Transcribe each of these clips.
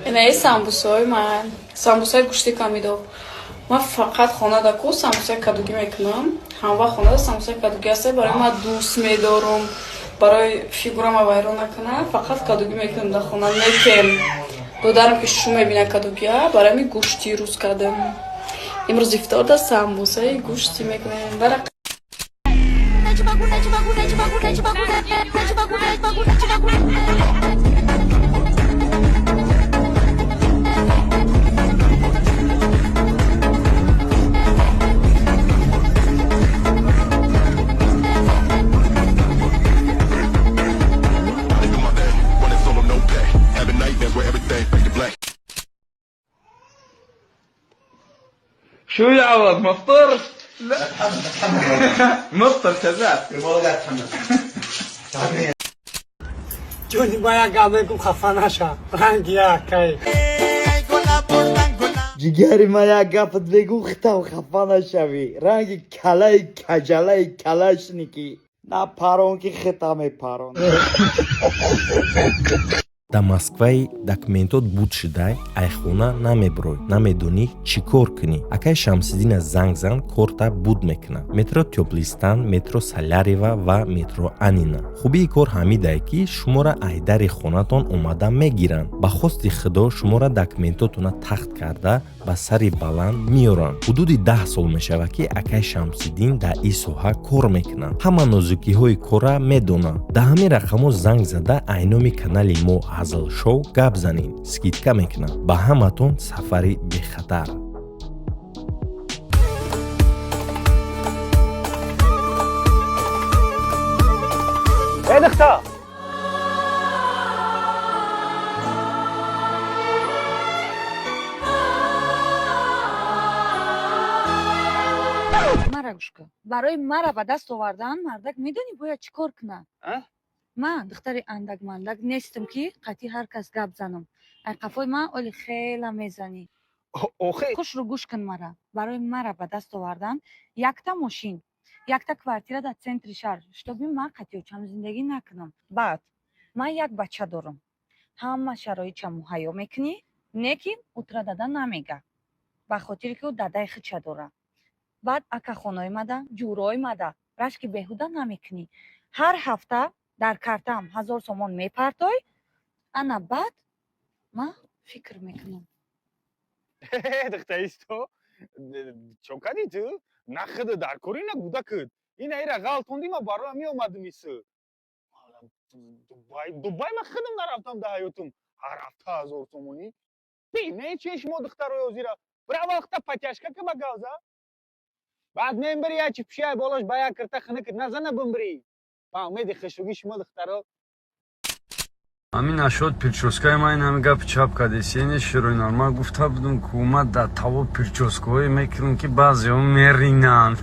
نه سامبوسای من سامبوسای گوشتی کامیدو من فقط خانه داکو سامبوسای کدوگی میکنم همه خانه سامبوسای کدوگی هسته برای من دوست میدارم برای فیگورم وایرون نکنه فقط کدوگی میکنم در خانه نکم دودارم که شو میبینه کدوگی برای می گوشتی روز کردم امروز افطار در سامبوسای گوشتی میکنم برای شو يا عوض مفطر؟ لا مفطر كذاب جونی باید گابه خفه نشه رنگ یکی جگری ما یک گفت بگو خطا خفه نشوی رنگ کلای کجلای کلش نیکی نه پارون که خطا می پارون дар Москваи документот буд шудай айхона намебурой намедонӣ чӣ кор кунӣ акай Шамсиддина занг зан корта буд мекунад метро Тёплистан метро Салярова ва метро Анина хубии кор ҳамидае ки шуморо айдари хонатон омада мегиранд ба хости худо шуморо документотона тахт карда ба сари баланд меоранд ҳудуди 10 сол мешавад ки акай Шамсиддин дар ин соҳа кор мекунад ҳама нозукиҳои корра медонад дар ҳамин рақамҳо занг зада айноми канали мо ҳазл шоу гап занем скидка мекунам ба ҳаматон сафари бехатар دختر мара гӯш кун барои мара ба даст овардан мардак медонӣ бояд чӣ кор кунад ман духтари андак-мандак нестам ки қатъи ҳар кас гап занам ай қафои ман оли хела мезанӣ хушрӯ гӯш кун мара барои мара ба даст овардан якта мошин якта квартира дар центри шаҳр шутоби ман қатъиёчам зиндагӣ накунам баъд ман як бача дорам ҳама шароитчам муҳайё мекунӣ не ки утра дада намега ба хотире ки ӯ дадаи худша дора баъд акахона омада ҷура омада рашки беҳуда намекунӣ ҳар ҳафта дар картам 1000 сомон мепартой ана баъд ман фикр мекунам духтаристо чо кади ту нахуда дар кори набуда куд ин айра ғалтонди ма барои меомадим ису дубай ма худам нарафтам дар ҳаётум ҳар ҳафта 1000 сомонӣ не чӣ шумо духтарои ҳозира бира вақта патяшка ка ба гавза баъд мебири ячи пишяй болош ба як кирта хунукит назана бимбирӣ ба умеди хушугӣ шумо духтаро ҳамин ашод прическаи ман ин ҳами гапи чап кади сене широинар ман гуфта будам ки умад дар таво прическаҳое мекунем ки баъзеҳо меринанд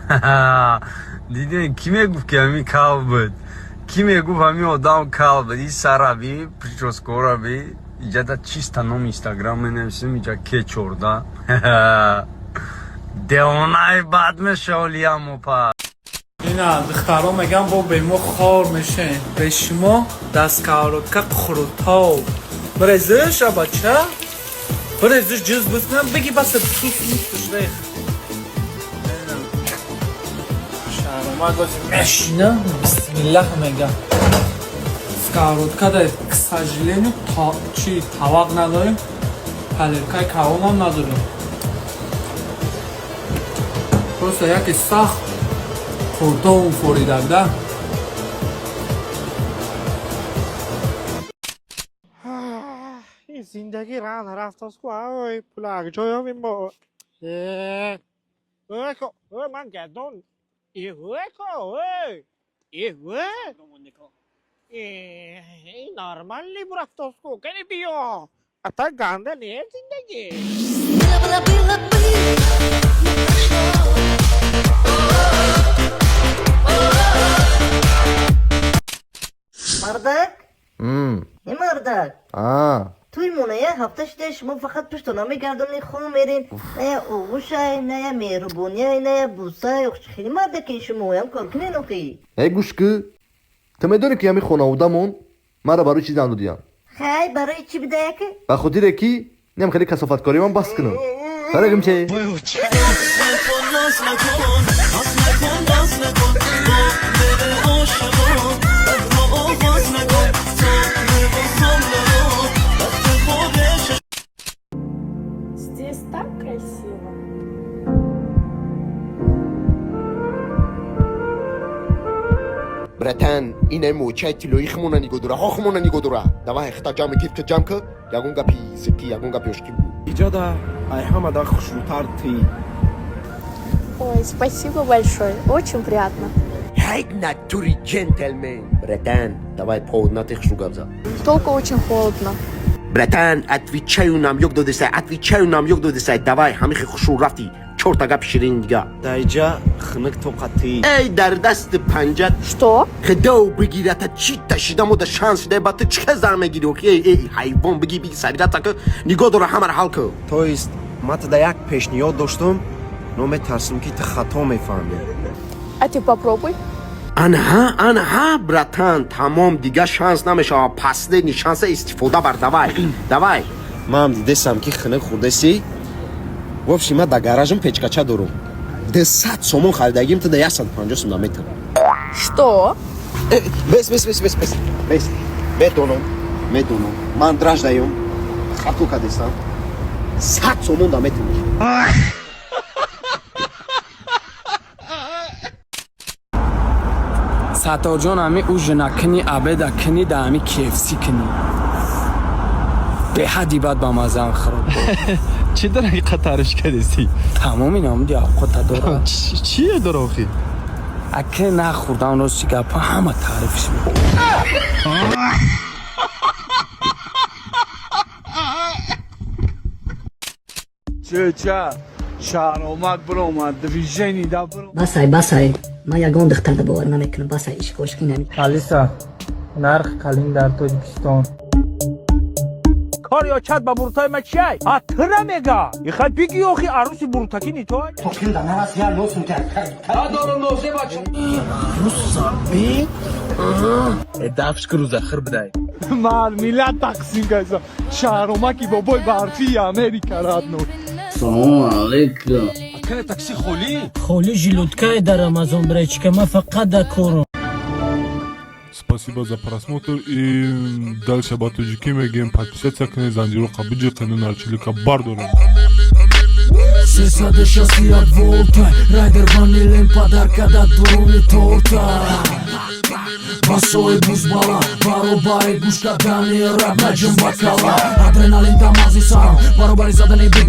дидем кӣ мегуфт ки ҳамин кал буд кӣ мегуфт ҳамин одам кал буд ин сараби прическаҳораби иҷада чиста номи инстаграм менависем иҷа К14 девонаи бад мешавлияму па اینا دخترها میگن با به ما خار میشن به شما دست کارتکا قروتا برزش بچه برزش جز بسنم بگی بس سوس نیستش ریخ شهرما گوزی مشینه بسم الله میگم сковородка да к сожалению чи тавақ نداریم палеркай кавом هم نداریم просто яки сахт خورتون فوریدنده این زندگی ران رفت از خواه پلاک جای ما من گردون این نارمالی برفت از خواه کنی بیا اتا گنده نیه زندگی مردک؟ این مردک؟ توی مونه هفته شده شما فقط پشت نامی گردونی خون میرین نه اوغوشای نه مهربونیای نه بوسای خیلی مردکی شما هم کار کنین اوکی ای گوشکو تو میدونی که همین خانوادمون مرا برای چی زن دادیم خیلی برای چی بده که؟ به خاطر کی اینم خیلی کثافت کاری من بس کنم سرگم چه Здесь так красиво. Братан, ина мочай тилои хмона нигодура, ха хмона нигодура. Давай хта ҷамъ гир ки ҷамъ ка, ягон гапи зикки, ягон гапи ёшки бу. Иҷода, ай ҳамада хушрӯтар ты. Ой, спасибо большое, очень приятно. Ҳайк натури джентльмен. Братан, давай поводнати хушрӯ гап зад. Только очень холодно. Братан, отвечаю нам ёк додисай, давай, ҳамихи хушрӯ рафти. Чорта гапи ширин дига. Дайҷа хинак тоқатӣ. Эй, дар дасти панҷат. Что? Худо бигирата чи ташида мода шанс дай ба ту чиқа зар мегири окей? Эй, ҳайвон биги сабирата ка нигоҳ дора ҳамаро ҳал ка. То есть ман тада як пешниҳод доштум, но метарсим ки ту хато мефаҳмӣ. А ты попробуй. Анҳа, братан, тамом дига шанс намешава. Последний шанса истифода бар. Давай. Ман дидесам ки хинак хурдасӣ. В общем, ман да гаражим печкача дорум. 100 сомон харидагим, туда 150 сом наметам. Что? Бес. Медонам. Ман драждаём. Хато кадестам. 100 сомон наметам. сатторҷон ҳами ӯ жинакини абеда кини да ҳами KFC кини беҳади бад ба мазам хироб چی در حقیقت تعریف کردی؟ тамоми намуди авқота дора چیه در آخی؟ аке нахӯрдам роз чи гапа ҳама таърифш мекунад چه شهرآمد برآمد دویژنی دا برو басай ман ягон духтарда бовар намекунам басай ишқошқӣ нами کالیسا نرخ کلیم در توجیکستان کار یا چت با بروتای ما چی ای؟ ها نمیگا یخواد بگی آخی عروسی بروتاکی نیتوی؟ تو کم دا نواز یا نوسم کرد دارم نوزه بچه عروس سابی؟ دفش کروز اخر بدای مال میلاد تقسیم کسا شهرما کی بابای برفی امریکا رادنو салому алейкум اکه تاکسی خولی؟ خولی жилуткай дар Амазон бречка, ма фақат да кору. Спасибо за просмотр и дальше по таджики мегем подписаться к Занжиру Кабиджи канал Чилика Бардора. Сесаде шасти от волта, райдер ванилен подарка да дуруни торта. Басой бузбала, баробари гушка дани раб наджим бакала. Адреналин тамази сарам, баробари задани биг